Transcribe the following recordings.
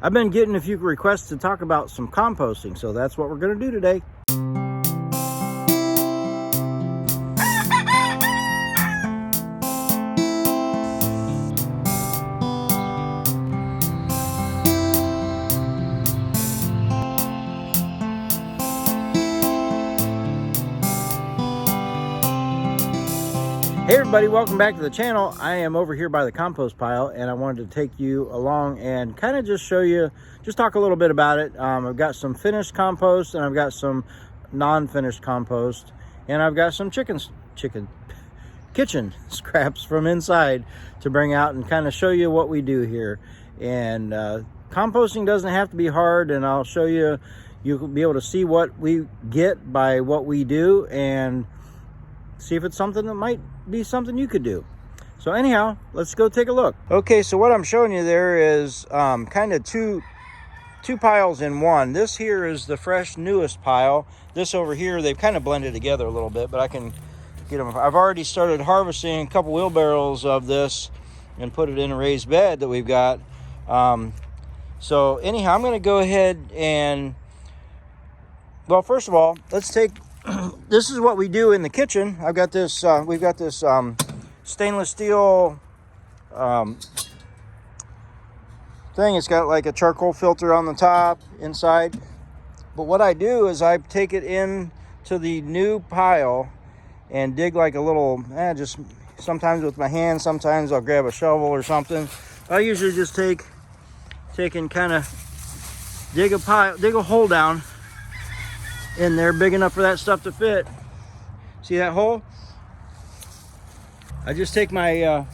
I've been getting a few requests to talk about some composting, so that's what we're going to do today. Hey everybody, welcome back to the channel. I am over here by the compost pile and I wanted to take you along and kind of just show you, just talk a little bit about it. I've got some finished compost and I've got some non-finished compost, and I've got some kitchen scraps from inside to bring out and kind of show you what we do here. And composting doesn't have to be hard, and I'll show you, you'll be able to see what we get by what we do and see if it's something that might be something you could do. So anyhow, let's go take a look. Okay, so what I'm showing you there is kind of two piles in one. This here is the fresh newest pile. This over here, they've kind of blended together a little bit, but I can get them. I've already started harvesting a couple wheelbarrows of this and put it in a raised bed that we've got. So anyhow, I'm going to go ahead and, well, first of all, let's take, this is what we do in the kitchen. I've got this, we've got this stainless steel thing. It's got like a charcoal filter on the top inside. But what I do is I take it in to the new pile and dig like a little, just sometimes with my hand, sometimes I'll grab a shovel or something. I usually just take and kind of dig a hole down in there big enough for that stuff to fit. See that hole? I just take my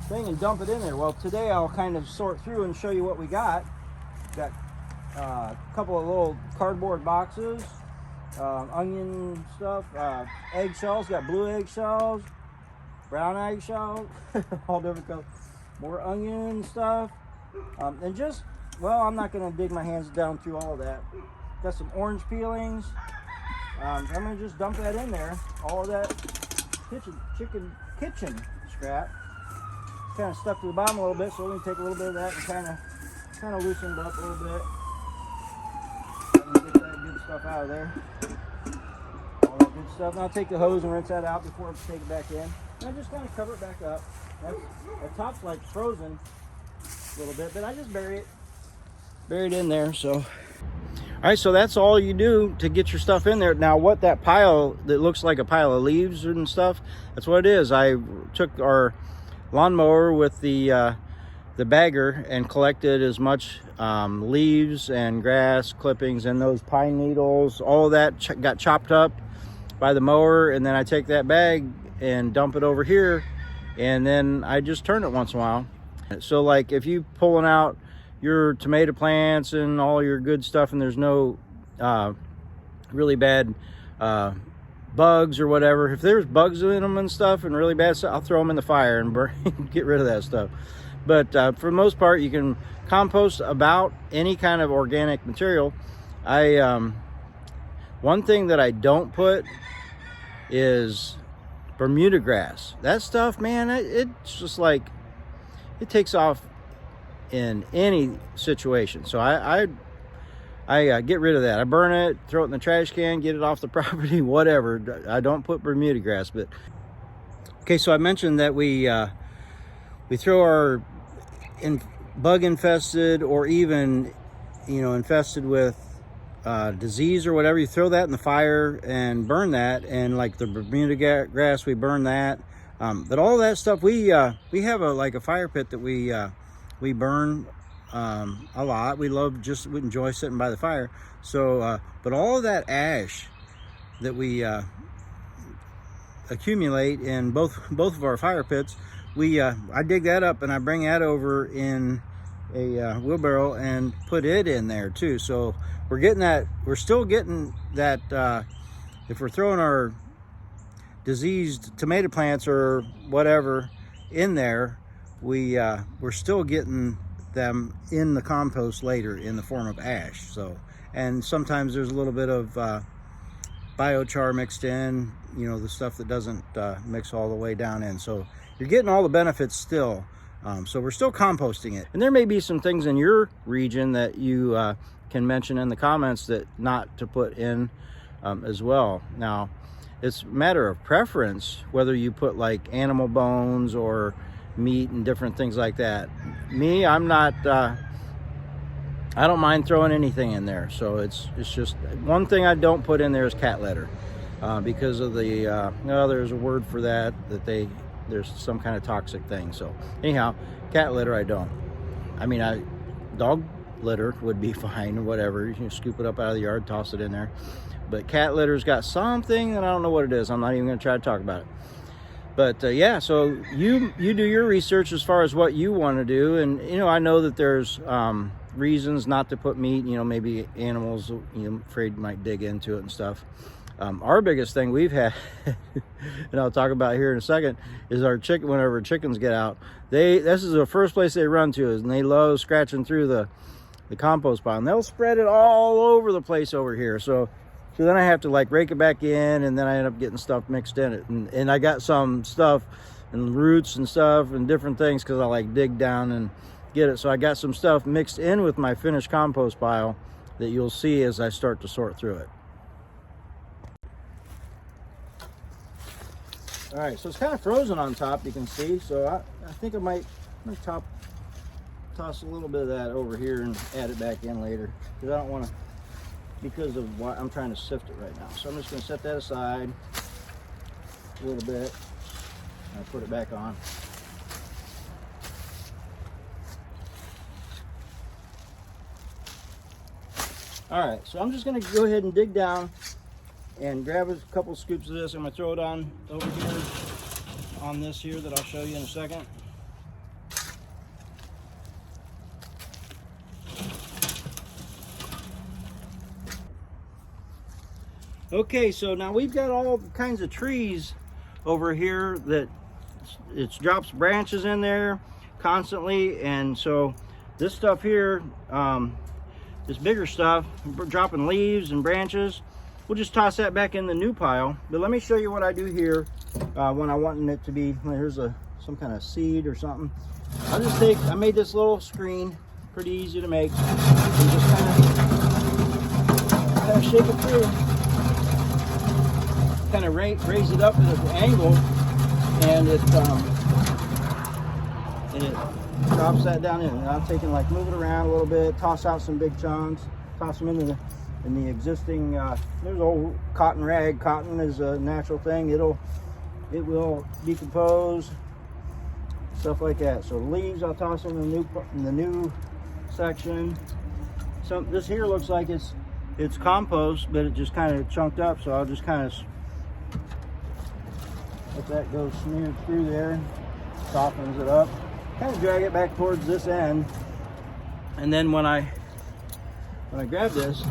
thing and dump it in there. Well, today I'll kind of sort through and show you what we got. Got a couple of little cardboard boxes, onion stuff, eggshells. Got blue eggshells, brown eggshells, all different colors. More onion stuff, and just, well, I'm not going to dig my hands down through all of that. Got some orange peelings. I'm going to just dump that in there. All of that kitchen scrap. Kind of stuck to the bottom a little bit, so we're going to take a little bit of that and kind of loosen it up a little bit. And get that good stuff out of there. All that good stuff. And I'll take the hose and rinse that out before I take it back in. And I just kind of cover it back up. That top's like frozen a little bit, but I just bury it in there. So. All right, so that's all you do to get your stuff in there. Now, what that pile that looks like a pile of leaves and stuff, that's what it is. I took our lawnmower with the bagger and collected as much leaves and grass clippings and those pine needles. All of that got chopped up by the mower, and then I take that bag and dump it over here, and then I just turn it once in a while. So, like, if you pulling out your tomato plants and all your good stuff and there's no really bad bugs or whatever, if there's bugs in them and stuff and really bad stuff, I'll throw them in the fire and burn, get rid of that stuff. But for the most part, you can compost about any kind of organic material. One thing that I don't put is Bermuda grass. That stuff, man, it's just like, it takes off in any situation. So I get rid of that. I burn it, throw it in the trash can, get it off the property, whatever. I don't put Bermuda grass. But okay, so I mentioned that we throw our bug infested or even infested with disease or whatever, you throw that in the fire and burn that. And like the Bermuda grass, we burn that. But all that stuff, we have a fire pit that we burn a lot. We enjoy sitting by the fire. So, but all of that ash that we accumulate in both of our fire pits, I dig that up and I bring that over in a wheelbarrow and put it in there too. So we're still getting that. If we're throwing our diseased tomato plants or whatever in there, we're still getting them in the compost later in the form of ash. So, and sometimes there's a little bit of biochar mixed in, the stuff that doesn't mix all the way down in. So you're getting all the benefits still So we're still composting it. And there may be some things in your region that you can mention in the comments that not to put in as well. Now, it's a matter of preference whether you put like animal bones or meat and different things like that. Me, I'm not, I don't mind throwing anything in there. So it's just one thing I don't put in there is cat litter because of the, there's a word for that, there's some kind of toxic thing. So anyhow, cat litter I don't. I mean, dog litter would be fine or whatever. You can scoop it up out of the yard, toss it in there. But cat litter's got something that I don't know what it is. I'm not even going to try to talk about it. But yeah, so you do your research as far as what you want to do. And, I know that there's reasons not to put meat, maybe animals, afraid might dig into it and stuff. Our biggest thing we've had, and I'll talk about here in a second, is our chicken. Whenever chickens get out, this is the first place they run to, and they love scratching through the compost pile, and they'll spread it all over the place over here. So then I have to like rake it back in, and then I end up getting stuff mixed in it, and I got some stuff and roots and stuff and different things because I like dig down and get it. So I got some stuff mixed in with my finished compost pile that you'll see as I start to sort through it. All right, so it's kind of frozen on top, you can see. So I think I'm gonna toss a little bit of that over here and add it back in later, because I don't want to, because of what I'm trying to sift it right now. So I'm just going to set that aside a little bit and I'll put it back on. All right, so I'm just going to go ahead and dig down and grab a couple scoops of this. I'm going to throw it on over here on this here that I'll show you in a second. Okay, so now we've got all kinds of trees over here that it drops branches in there constantly, and so this stuff here, this bigger stuff, dropping leaves and branches, we'll just toss that back in the new pile. But let me show you what I do here when I want it to be. Here's some kind of seed or something. I made this little screen, pretty easy to make, and just kind of shake it through. Kind of raise it up at an angle, and it drops that down in. And I'm taking, like, move it around a little bit, toss out some big chunks, toss them in the existing. There's old cotton rag. Cotton is a natural thing. It will decompose, stuff like that. So leaves I'll toss in the new section. So this here looks like it's compost, but it just kind of chunked up. So I'll just kind of let that go smeared through there, softens it up, kind of drag it back towards this end, and then when I grab this,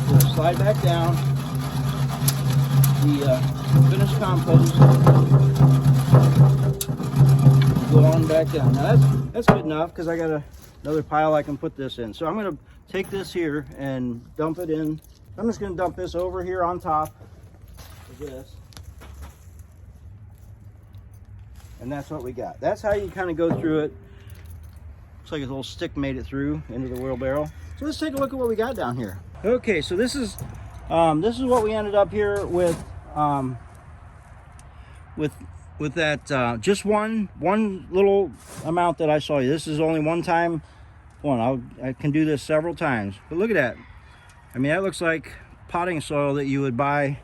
we'll slide back down the finished compost, go on back down. Now that's good enough because I got another pile I can put this in. So I'm going to take this here and dump it in. I'm just going to dump this over here on top of this. And that's what we got. That's how you kind of go through it. Looks like a little stick made it through into the wheelbarrow. So let's take a look at what we got down here. Okay, so this is what we ended up here with that just one little amount that I saw you. This is only one time one. I can do this several times. But look at that. I mean, that looks like potting soil that you would buy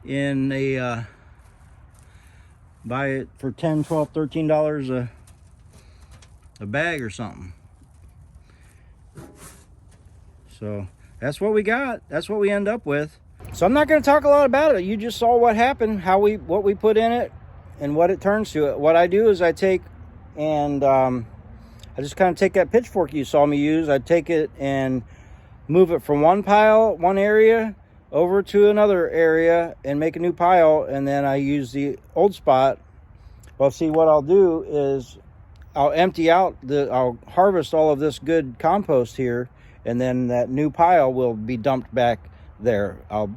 in a buy it for $10, $12, $13 a bag or something. So that's what we got. That's what we end up with. So I'm not going to talk a lot about it. You just saw what happened, what we put in it, and what it turns to. What I do is I take and I just kind of take that pitchfork you saw me use. I take it and move it from one area over to another area and make a new pile, and then I use the old spot. Well, see, what I'll do is I'll empty out I'll harvest all of this good compost here, and then that new pile will be dumped back there. A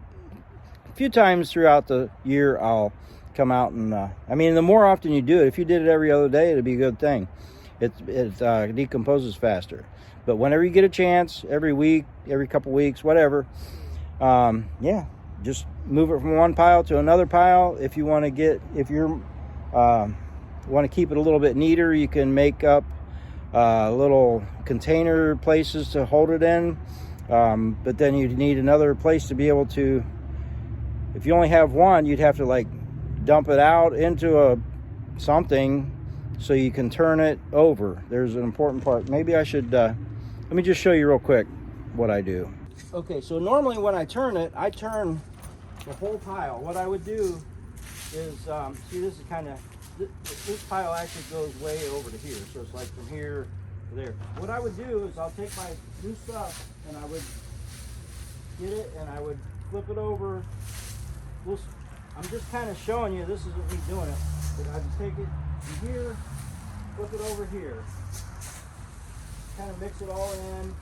few times throughout the year I'll come out and I mean, the more often you do it, if you did it every other day, it'd be a good thing. It decomposes faster. But whenever you get a chance, every week, every couple weeks, whatever, yeah, just move it from one pile to another pile. If you want to want to keep it a little bit neater, you can make up little container places to hold it in. But then you'd need another place to be able to, if you only have one, you'd have to like dump it out into something so you can turn it over. There's an important part. Maybe I should, let me just show you real quick what I do. Okay, so normally when I turn it, I turn the whole pile. What I would do is, see, this is kind of, this pile actually goes way over to here. So it's like from here to there. What I would do is I'll take my new stuff and I would get it and I would flip it over. I'm just kind of showing you, this is me doing it. But I just take it from here, flip it over here. Kind of mix it all in.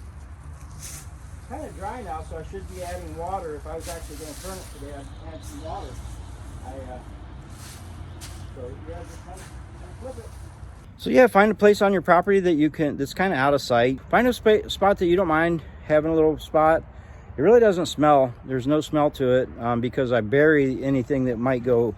It's kind of dry now, so I should be adding water. If I was actually going to turn it today, I'd add some water. So yeah, just kind of flip it. So yeah, find a place on your property that you can, that's kind of out of sight. Find a spot that you don't mind having a little spot. It really doesn't smell. There's no smell to it because I bury anything that might go,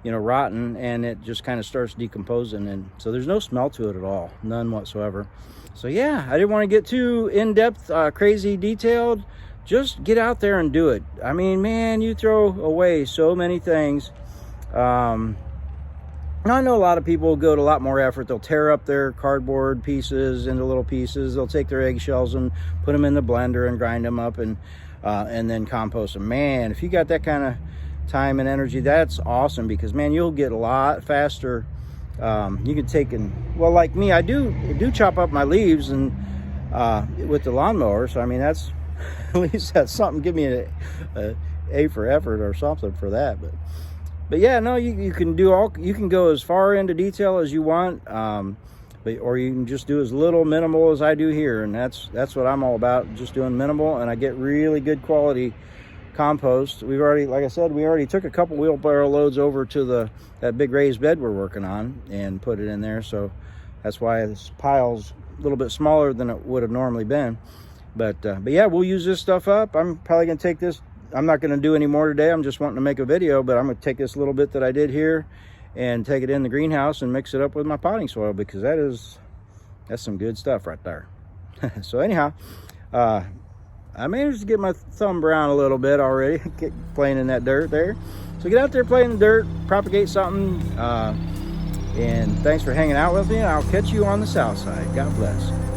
rotten, and it just kind of starts decomposing. And so there's no smell to it at all, none whatsoever. So yeah, I didn't want to get too in-depth, crazy detailed. Just get out there and do it. I mean, man, you throw away so many things. Now, I know a lot of people go to a lot more effort. They'll tear up their cardboard pieces into little pieces. They'll take their eggshells and put them in the blender and grind them up and then compost them. Man, if you got that kind of time and energy, that's awesome, because man, you'll get a lot faster. You can take well, like me, I do chop up my leaves and with the lawnmower. So I mean, that's at least that's something. Give me a A for effort or something for that. But yeah, no, you can you can go as far into detail as you want, or you can just do as little minimal as I do here, and that's what I'm all about, just doing minimal, and I get really good quality compost. We've already, like I said, we already took a couple wheelbarrow loads over to that big raised bed we're working on and put it in there, so that's why this pile's a little bit smaller than it would have normally been. But yeah, we'll use this stuff up. I'm probably gonna take this. I'm not going to do any more today. I'm just wanting to make a video, but I'm going to take this little bit that I did here and take it in the greenhouse and mix it up with my potting soil, because that's some good stuff right there. So anyhow, I managed to get my thumb brown a little bit already, playing in that dirt there. So get out there, play in the dirt, propagate something, and thanks for hanging out with me, and I'll catch you on the south side. God bless.